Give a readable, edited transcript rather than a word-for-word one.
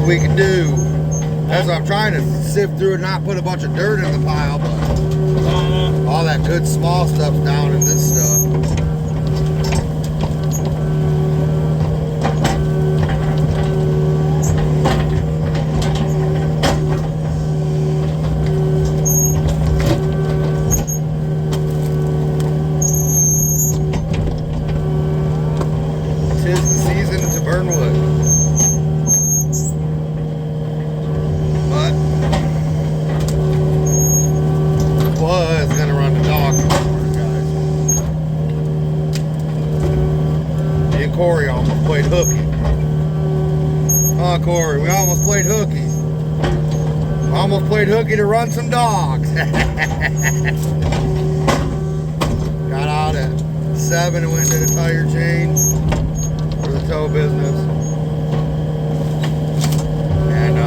we can do. That's what I'm trying to sift through and not put a bunch of dirt in the pile, but all that good small stuff's down in this stuff. Tis the season to burn wood. But was gonna run the dog tomorrow, guys. Me and Corey almost played hooky. Oh, Corey, we almost played hooky. Almost played hooky to run some dogs. Got out at 7 and went to the tire change for the tow business. And